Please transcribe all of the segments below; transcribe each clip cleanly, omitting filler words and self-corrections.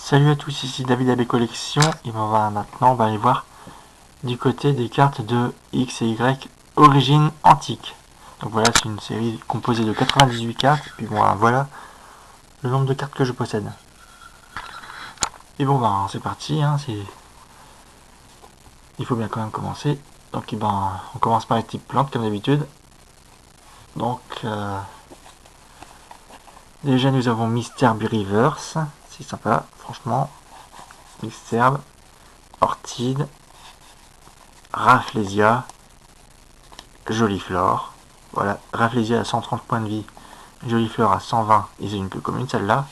Salut à tous, ici David AB Collection et maintenant on va aller voir du côté des cartes de X et Y Origine Antique. Donc voilà, c'est une série composée de 98 cartes, et puis bon, voilà le nombre de cartes que je possède. Et bon c'est parti, il faut bien quand même commencer. Donc on commence par les types plantes comme d'habitude. Donc déjà nous avons Mystère Reverse, c'est sympa, franchement. Mystère, Orchide, Rafflesia, Joliflore. Voilà, Rafflesia à 130 points de vie, Joliflore à 120, ils ont une plus commune celle-là,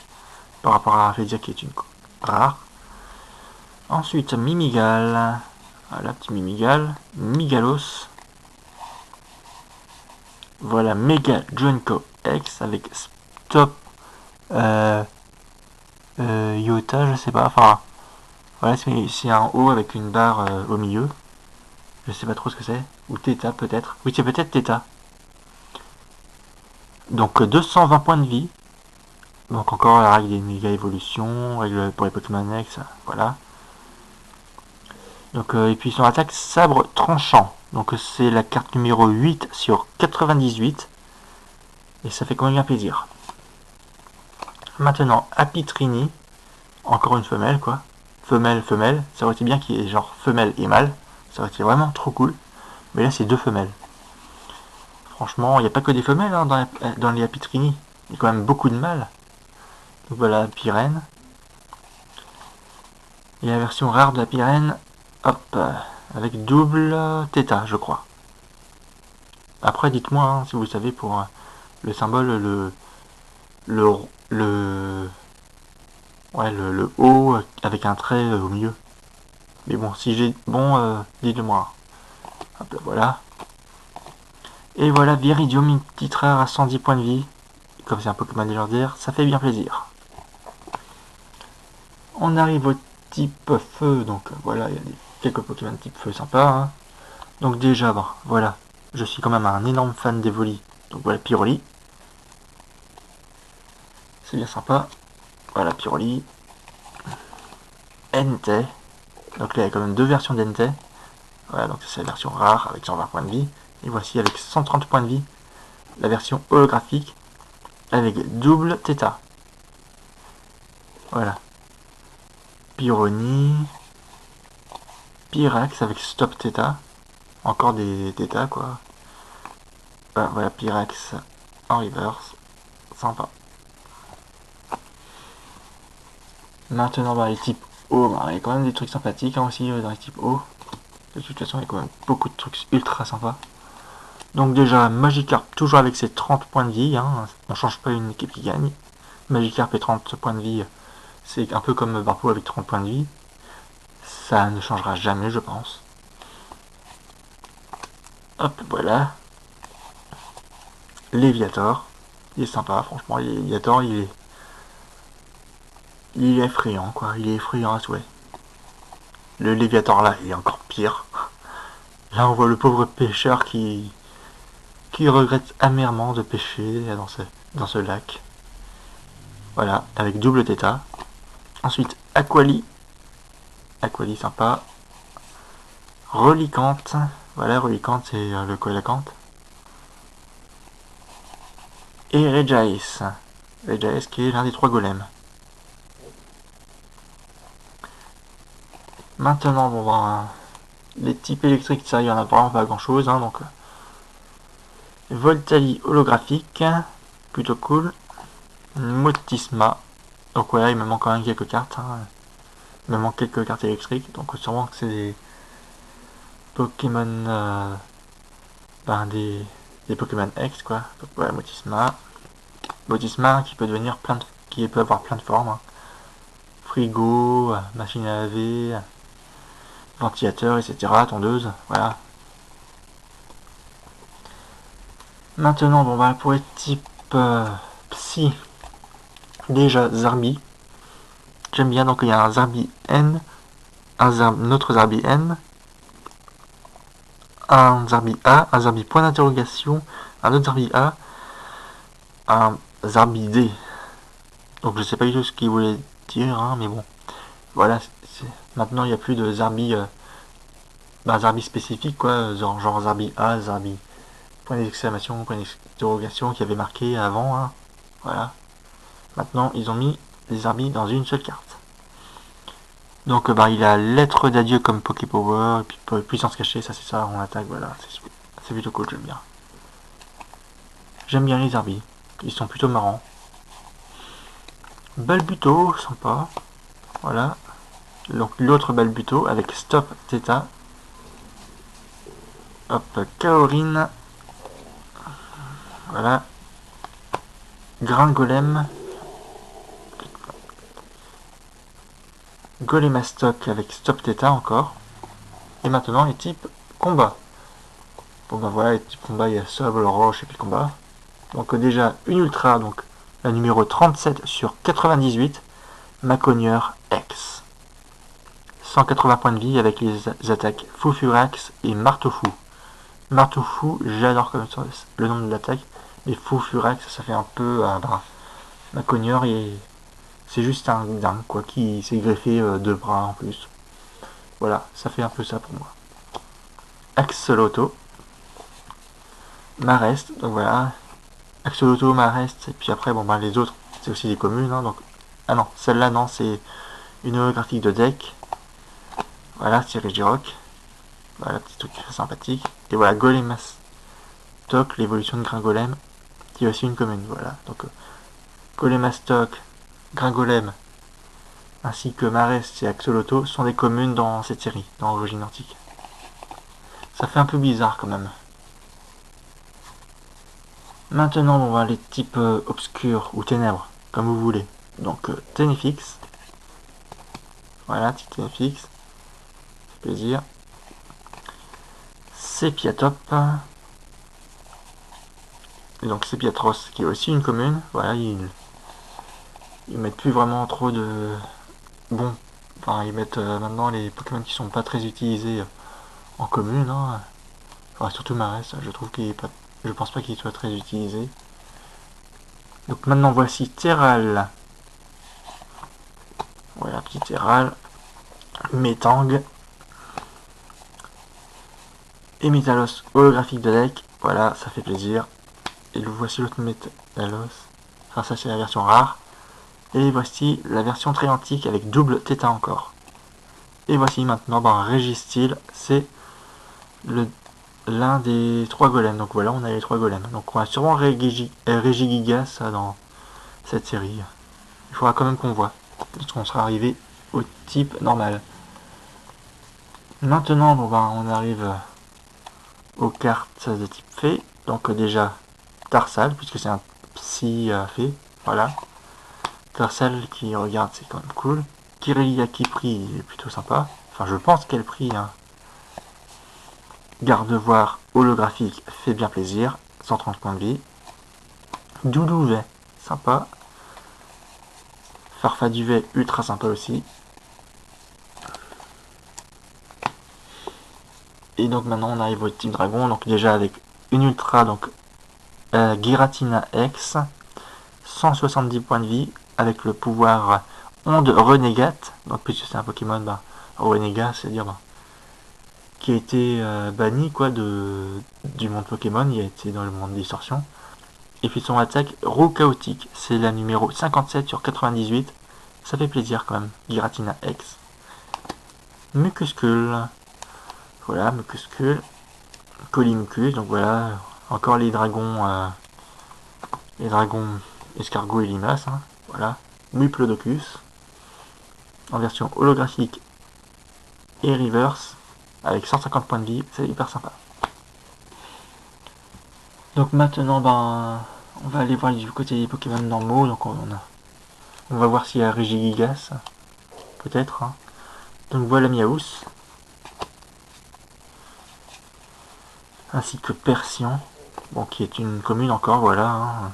par rapport à Rafflesia qui est une rare. Ensuite, Mimigal, voilà, petit Mimigal, Migalos. Voilà, Mega Junko X avec Stop Iota, je sais pas, enfin, voilà, c'est un O avec une barre au milieu. Je sais pas trop ce que c'est. Ou Theta peut-être. Oui, c'est peut-être Theta. Donc 220 points de vie. Donc encore la règle des méga évolutions, règle pour les Pokémon X, voilà. Donc et puis son attaque sabre tranchant. Donc c'est la carte numéro 8 sur 98. Et ça fait quand même bien plaisir. Maintenant, Apitrini. Encore une femelle quoi. Femelle, femelle. Ça aurait été bien qu'il y ait genre femelle et mâle. Ça aurait été vraiment trop cool. Mais là c'est deux femelles. Franchement, il n'y a pas que des femelles dans les Apitrini. Il y a quand même beaucoup de mâles. Donc voilà, Pyrène. Et la version rare de la Pyrène, hop, avec double Theta, je crois. Après, dites-moi si vous savez pour le symbole, le O avec un trait au milieu. Mais bon, si j'ai bon, dites-le-moi. Hop là, voilà. Et voilà, Viridium, une petite rare à 110 points de vie. Comme c'est un Pokémon légendaire, ça fait bien plaisir. On arrive au type feu, donc voilà, il y a quelques Pokémon type feu sympas. Donc déjà, voilà, je suis quand même un énorme fan d'Evoli. Donc voilà, Pyroli. C'est bien sympa. Voilà, Pyroli. Entei. Donc là, il y a quand même deux versions d'Entei. Voilà, donc c'est la version rare avec 120 points de vie. Et voici avec 130 points de vie, la version holographique avec double Theta. Voilà. Pyroni. Pyrax avec stop Theta. Encore des Theta, quoi. Voilà, Pyrax en reverse. Sympa. Maintenant, les types O, il y a quand même des trucs sympathiques aussi dans les types O. De toute façon, il y a quand même beaucoup de trucs ultra sympas. Donc déjà, Magikarp, toujours avec ses 30 points de vie. On change pas une équipe qui gagne. Magikarp et 30 points de vie, c'est un peu comme Barpo avec 30 points de vie. Ça ne changera jamais, je pense. Hop, voilà. Léviator. Il est sympa, franchement, Léviator, il est effrayant, quoi. Il est effrayant à souhait. Le Léviator là, il est encore pire. Là, on voit le pauvre pêcheur qui regrette amèrement de pêcher dans ce lac. Voilà, avec double Theta. Ensuite, Aquali. Aquali, sympa. Relicante. Voilà, Relicante, c'est le Coelacante. Et Regice. Regice qui est l'un des trois golems. Maintenant, les types électriques, ça, il y en a vraiment pas grand chose. Donc, Voltali holographique, plutôt cool. Motisma. Donc voilà, il me manque quand même quelques cartes. Il me manque quelques cartes électriques. Donc sûrement que c'est des Pokémon... des Pokémon X, quoi. Donc voilà, Motisma. Motisma qui peut devenir qui peut avoir plein de formes. Frigo, machine à laver, ventilateur, etc. Tondeuse, voilà. Maintenant, pour les types Psy, déjà Zarbi. J'aime bien, donc il y a un Zarbi N, un autre Zarbi N, un Zarbi A, un Zarbi point d'interrogation, un autre Zarbi A, un Zarbi D. Donc je sais pas du tout ce qu'il voulait dire, mais bon. voilà, maintenant il n'y a plus de Zarbi, Zarbi spécifique, quoi, genre Zarbi A, Zarbi, point d'exclamation, point d'interrogation qui avait marqué avant, hein. Voilà. Maintenant, ils ont mis les Zarbi dans une seule carte. Donc, il a lettre d'adieu comme Poképower, et puis puissance cachée, ça c'est ça, on attaque, voilà, c'est plutôt cool, j'aime bien. J'aime bien les Zarbi, ils sont plutôt marrants. Balbuto, sympa, voilà. Donc l'autre Balbuto avec Stop Theta. Hop, Kaorin. Voilà. Gringolem. Golemastoc avec Stop Theta encore. Et maintenant les types combat. Bon voilà, les types combat, il y a Sable, Roche et puis combat. Donc déjà une ultra, donc la numéro 37 sur 98. Maconieur X. 180 points de vie avec les attaques Fufurax et Marteau-Fou. Marteau-Fou, j'adore comme ça le nom de l'attaque. Mais Fufurax, ça fait un peu... Maconieur, c'est juste un dingue, quoi, qui s'est greffé deux bras en plus. Voilà, ça fait un peu ça pour moi. Axolotl. Marest, donc voilà. Axolotl, Marest, et puis après, les autres, c'est aussi des communes, hein, donc... Ah non, celle-là, non, c'est une holographique de deck. Voilà, Thierry Giroc. Voilà, petit truc sympathique. Et voilà, Golemastoc, l'évolution de Gringolem, qui est aussi une commune, voilà. Donc, Golemastoc, Gringolem, ainsi que Marest et Axolotl sont des communes dans cette série, dans Origine Antique. Ça fait un peu bizarre quand même. Maintenant, on va les types obscurs ou ténèbres, comme vous voulez. Donc, Ténéfix. Voilà, petit Ténéfix. Ça fait plaisir. Sépiatop. Et donc, Sépiatros, qui est aussi une commune. Voilà, ils mettent plus vraiment trop de... Bon, ils mettent maintenant les Pokémon qui sont pas très utilisés en commune, hein. Surtout Marès, je trouve qu'il est pas... Je pense pas qu'il soit très utilisé. Donc maintenant voici Terral. Voilà, petit Terral. Métang. Et Métalos holographique de deck. Voilà, ça fait plaisir. Et voici l'autre Métalos. Enfin, ça c'est la version rare. Et voici la version très antique avec double Theta encore. Et voici maintenant Registyle, c'est l'un des 3 golems. Donc voilà, on a les 3 golems. Donc on a sûrement Regigigas dans cette série. Il faudra quand même qu'on voit. Parce qu'on sera arrivé au type normal. Maintenant, on arrive aux cartes de type fée. Donc déjà, Tarsal, puisque c'est un psy fée. Voilà. Tarsal qui regarde, c'est quand même cool. Kirelia qui prie, est plutôt sympa. Enfin, je pense qu'elle prie, hein. Gardevoir holographique fait bien plaisir. 130 points de vie. Doudouvet, sympa. Farfaduvet, ultra sympa aussi. Et donc maintenant on arrive au type dragon. Donc déjà avec une ultra, donc Giratina X. 170 points de vie. Avec le pouvoir Onde Renégate. Donc puisque c'est un Pokémon, Renégat, c'est-à-dire qui a été banni quoi du monde Pokémon, il a été dans le monde Distorsion. Et puis son attaque roue chaotique, c'est la numéro 57 sur 98. Ça fait plaisir quand même, Giratina X. Mucuscule. Voilà, Mucuscule. Colimucus, donc voilà, encore les dragons escargots et limaces, hein, voilà. Muplodocus. En version holographique et reverse. Avec 150 points de vie, c'est hyper sympa. Donc maintenant, on va aller voir du côté des Pokémon normaux. Donc on va voir s'il y a Regigigas, peut-être, hein. Donc voilà Miaous, ainsi que Persian, qui est une commune encore, voilà, hein.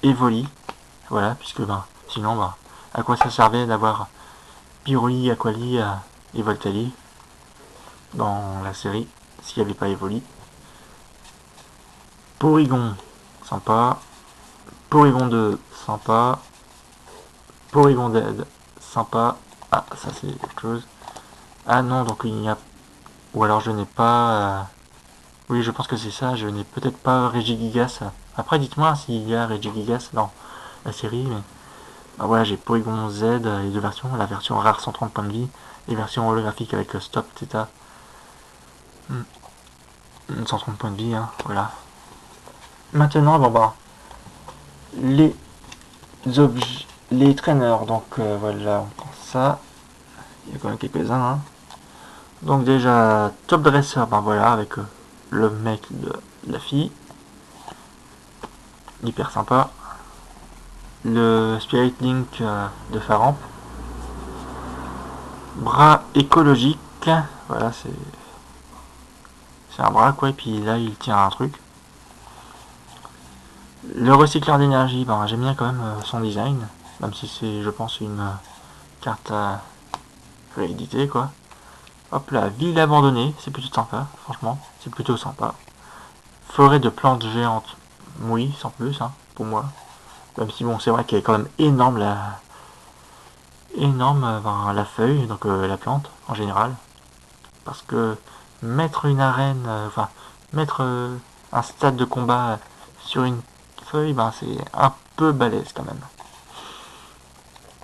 Evoli, voilà, puisque sinon, à quoi ça servait d'avoir Pyroli, Aquali et Voltali dans la série, s'il n'y avait pas Evoli. Porygon, sympa. Porygon 2, sympa. Porygon Dead, sympa. Ah, ça c'est autre chose. Ah non, donc il n'y a... Ou alors je n'ai pas... Oui, je pense que c'est ça, je n'ai peut-être pas Regigigas. Après, dites-moi s'il y a Regigigas dans la série, mais... Ah voilà, j'ai Porygon Z, les deux versions, la version rare 130 points de vie, et version holographique avec Stop Theta. 130 points de vie, hein, voilà. Maintenant, bon bah, les objets, les traîneurs, donc voilà, on prend ça. Il y a quand même quelques-uns, hein. Donc déjà, Top Dresser, ben voilà, avec le mec de la fille. Hyper sympa. Le Spirit Link de Faramp. Bras écologique. Voilà, c'est un bras quoi, et puis là il tient un truc. Le recycleur d'énergie, ben j'aime bien quand même son design. Même si c'est, je pense, une carte rééditée quoi. Hop là, ville abandonnée, c'est plutôt sympa, franchement, c'est plutôt sympa. Forêt de plantes géantes, oui, sans plus, hein, pour moi. Même si bon, c'est vrai qu'elle est quand même énorme la feuille, donc la plante en général. Parce que mettre une arène, enfin mettre un stade de combat sur une feuille, ben c'est un peu balèze quand même.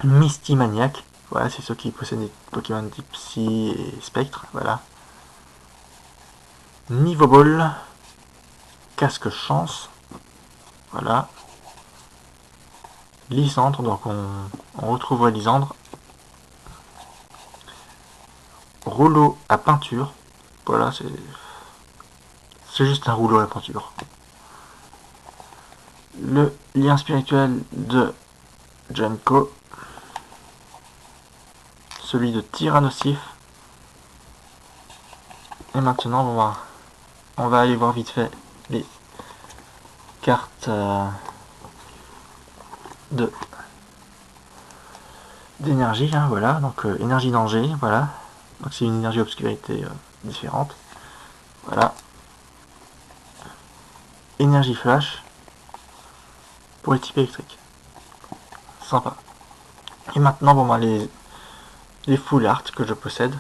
Misty Maniac, voilà, c'est ceux qui possèdent des Pokémon type Psy et Spectre, voilà. Niveau Ball, casque chance, voilà. Lysandre, donc on retrouve Lysandre. Rouleau à peinture, voilà, c'est juste un rouleau à peinture. Le lien spirituel de Janko, celui de Tyrannosif. Et maintenant, on va aller voir vite fait les cartes d'énergie, hein, voilà. Donc énergie danger, voilà. Donc c'est une énergie obscurité différente. Voilà. Énergie flash pour les types électriques. Sympa. Et maintenant, les full art que je possède.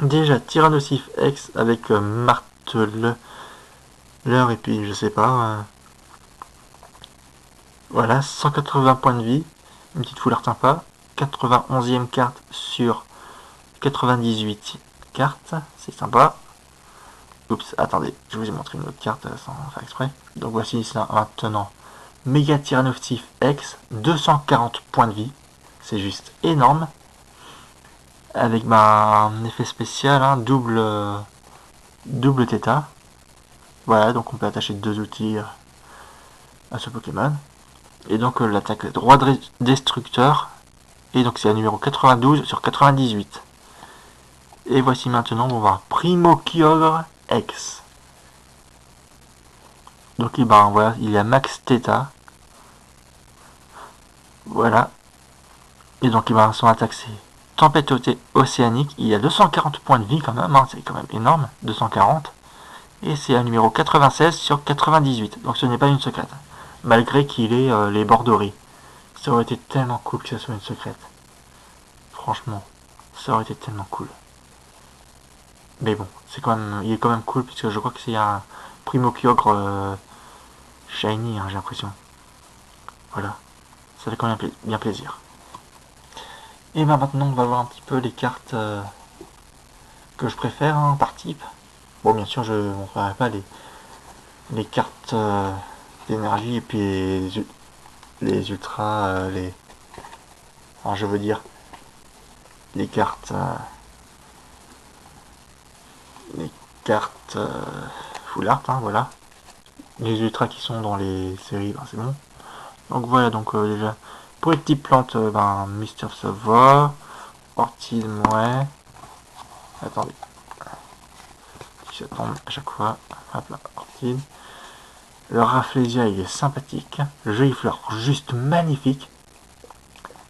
Déjà Tyrannosif X avec marteleur et puis je sais pas. Voilà, 180 points de vie. Une petite full art sympa. 91e carte sur 98 cartes. C'est sympa. Oups, attendez, je vous ai montré une autre carte sans faire exprès. Donc voici ça maintenant. Méga Tyrannosif X, 240 points de vie. C'est juste énorme. Avec un effet spécial, hein, double Theta. Voilà, donc on peut attacher deux outils à ce Pokémon. Et donc l'attaque droit destructeur. Et donc c'est la numéro 92 sur 98. Et voici maintenant, on va voir Primo Kyogre X. Donc ben, voilà, il y a Max Theta. Voilà. Et donc ben, son attaque c'est Tempête océanique. Il y a 240 points de vie quand même, hein, c'est quand même énorme. 240. Et c'est un numéro 96 sur 98. Donc ce n'est pas une secrète. Malgré qu'il ait les borderies. Ça aurait été tellement cool que ça soit une secrète. Franchement, ça aurait été tellement cool. Mais bon, il est quand même cool puisque je crois que c'est un Primo Kyogre shiny, hein, j'ai l'impression. Voilà, ça fait quand même bien plaisir. Et ben maintenant, on va voir un petit peu les cartes que je préfère, hein, par type. Bon, bien sûr, je ne montrerai pas les cartes d'énergie et puis les ultras, enfin, je veux dire les cartes full art, hein, voilà. Les ultras qui sont dans les séries, ben, c'est bon. Donc voilà, donc déjà pour les petites plantes, Mister Savoie, Ortile, ouais. Attendez, ça tombe à chaque fois. Hop là, Ortile. Le Rafflesia, il est sympathique. Le joli fleur, juste magnifique.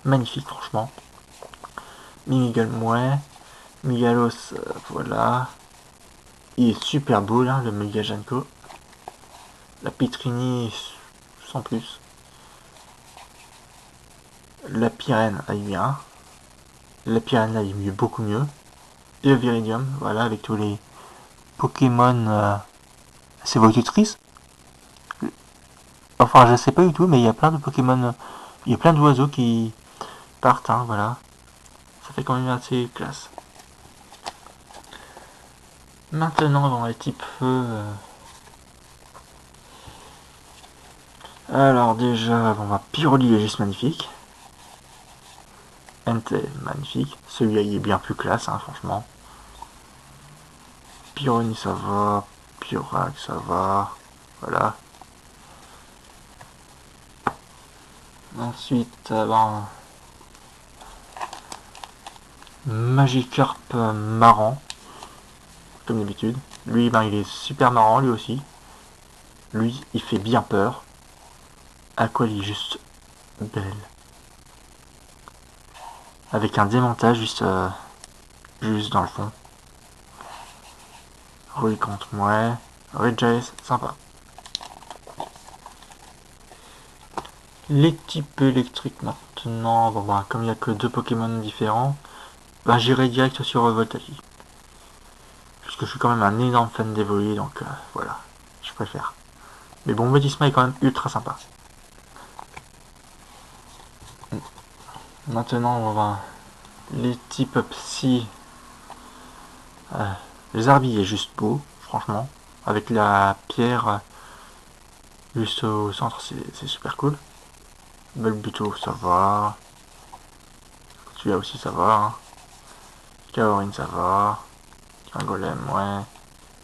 Magnifique, franchement. Mimigal, ouais. Migalos, voilà. Il est super beau, là, le Megajanko. La Pitrini, sans plus. La Pyrène, aille bien. La Piranha est mieux, beaucoup mieux. Et le Viridium, voilà, avec tous les Pokémon. C'est votre tutrice. Enfin, je sais pas du tout, mais il y a plein de Pokémon. Il y a plein d'oiseaux qui partent, hein, voilà. Ça fait quand même assez classe. Maintenant, dans les types feu. Alors, déjà, on va Pyroli est juste magnifique. Entei, magnifique. Celui-là, il est bien plus classe, hein, franchement. Pyroni, ça va. Pyrac, ça va. Voilà. Ensuite, Magikarp marrant, comme d'habitude. Lui, il est super marrant, lui aussi. Lui, il fait bien peur. Aqua, il est juste belle. Avec un démontage juste dans le fond. Relicante, ouais. Regice, sympa. Les types électriques maintenant, comme il n'y a que 2 Pokémon différents, j'irai direct sur Voltali. Parce que je suis quand même un énorme fan d'Evoli, donc voilà, je préfère. Mais bon, Medisma est quand même ultra sympa. Maintenant, on va les types Psy. Les Arby est juste beau, franchement. Avec la pierre juste au centre, c'est super cool. Bulbuto, ça va. Celui-là aussi, ça va. Hein. Kaorin, ça va. Un golem, ouais.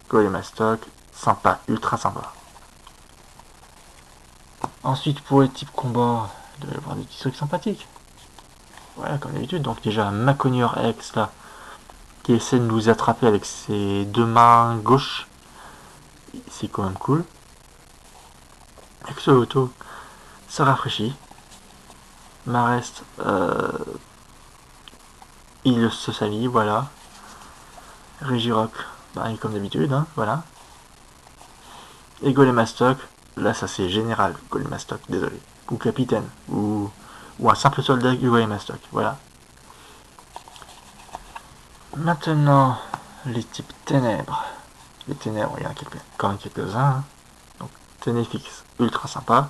Golemastoc, sympa, ultra sympa. Ensuite, pour les types combat, il doit y avoir des petits trucs sympathiques. Voilà, comme d'habitude. Donc, déjà, Maconior X, là, qui essaie de nous attraper avec ses 2 mains gauches. C'est quand même cool. Exo-Auto, ça rafraîchit. Marest, il se salit, voilà. Regirock, comme d'habitude, hein, voilà. Et Golemastoc, là ça c'est général, Golemastoc, désolé. Ou capitaine, ou un simple soldat du Golemastoc, voilà. Maintenant, les types ténèbres. Les ténèbres, il y en a quand même quelques-uns. Hein. Donc, Ténéfix, ultra sympa.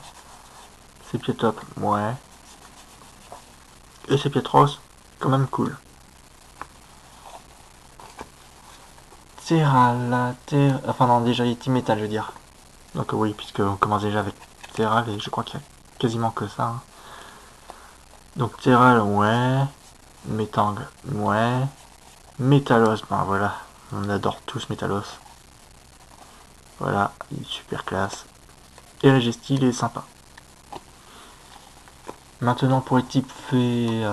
Sepietop, ouais. Et Sepietros, quand même cool. Enfin non, déjà les Team Metal, je veux dire. Donc oui, puisque on commence déjà avec Terral, et je crois qu'il y a quasiment que ça. Hein. Donc Terral, ouais. Metang, ouais. Metalos, voilà. On adore tous Metalos. Voilà, il est super classe. Et Regestil, il est sympa. Maintenant pour les types faits...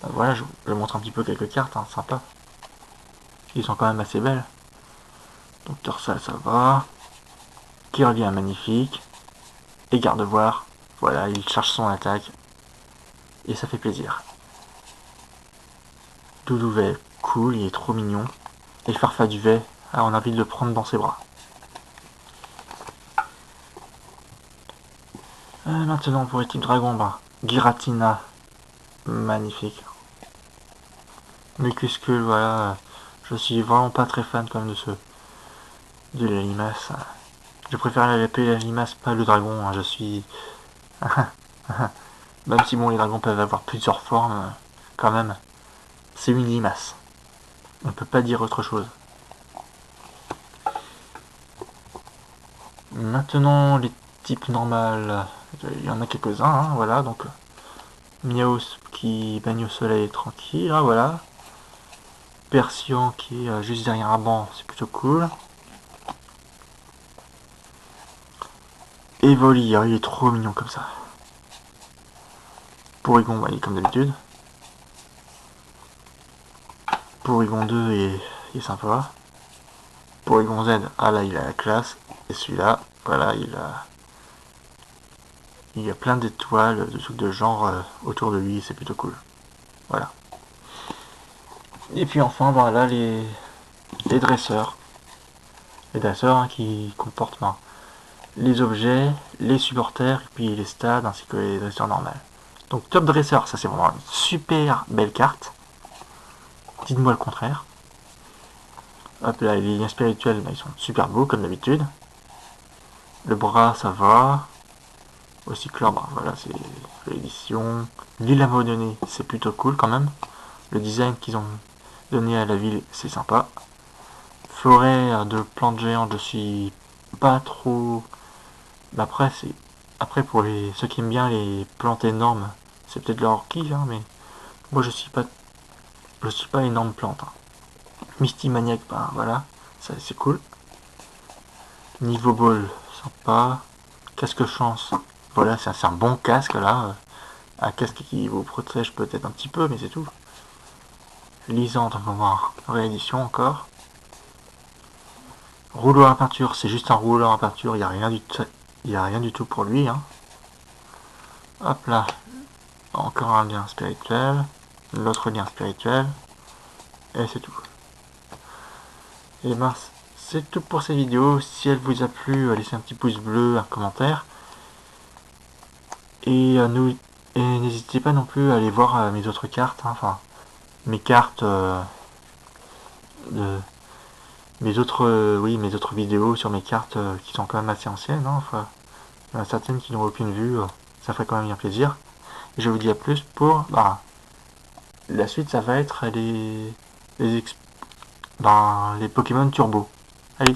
voilà, je montre un petit peu quelques cartes, hein, sympa. Ils sont quand même assez belles. Donc Torsal, ça va. Kirlia, magnifique. Et Gardevoir, voilà, il charge son attaque. Et ça fait plaisir. Doudouvet, cool, il est trop mignon. Et Farfaduvet, on a envie de le prendre dans ses bras. Maintenant pour les types dragon, Giratina, magnifique. Mucuscule, voilà, je suis vraiment pas très fan quand même de la limace. Je préfère l'appeler la limace, pas le dragon, hein, je suis... Même si bon, les dragons peuvent avoir plusieurs formes, quand même, c'est une limace. On peut pas dire autre chose. Maintenant, les types normales, il y en a quelques-uns, hein, voilà, donc Miaos qui baigne au soleil tranquille, hein, voilà. Persian qui est juste derrière un banc, c'est plutôt cool. Evoli, il est trop mignon comme ça. Porygon, il est comme d'habitude. Porygon 2 est sympa. Porygon Z, là il a la classe. Et celui-là, voilà, il y a plein d'étoiles, de trucs de genre autour de lui, c'est plutôt cool. Voilà. Et puis enfin, voilà les dresseurs. Les dresseurs hein, qui comportent les objets, les supporters, et puis les stades, ainsi que les dresseurs normales. Donc Top Dresser, ça c'est vraiment une super belle carte. Dites-moi le contraire. Hop là, les liens spirituels, ils sont super beaux comme d'habitude. Le bras, ça va. Au cyclore, bah, voilà, c'est l'édition. L'île abandonnée, c'est plutôt cool quand même. Le design qu'ils ont donné à la ville, c'est sympa. Forêt de plantes géantes, je suis pas trop. Après, pour ceux qui aiment bien les plantes énormes, c'est peut-être leur kiff, hein, mais moi je suis pas énorme plante. Hein. Misty Maniac, bah voilà, ça c'est cool. Niveau ball, sympa. Casque chance, voilà, c'est un bon casque là. Un casque qui vous protège peut-être un petit peu, mais c'est tout. Lisante, on va voir. Réédition encore. Rouleau à peinture, c'est juste un rouleau à peinture, il n'y a rien du tout pour lui. Hein. Hop là, encore un lien spirituel, l'autre lien spirituel, et c'est tout. Et ben, c'est tout pour cette vidéo. Si elle vous a plu, laissez un petit pouce bleu, un commentaire. Et, n'hésitez pas non plus à aller voir mes autres cartes, hein, enfin, mes cartes de mes autres vidéos sur mes cartes qui sont quand même assez anciennes. Hein, enfin, il y en a certaines qui n'ont aucune vue, ça ferait quand même bien plaisir. Et je vous dis à plus pour la suite, ça va être les Pokémon Turbo. Allez.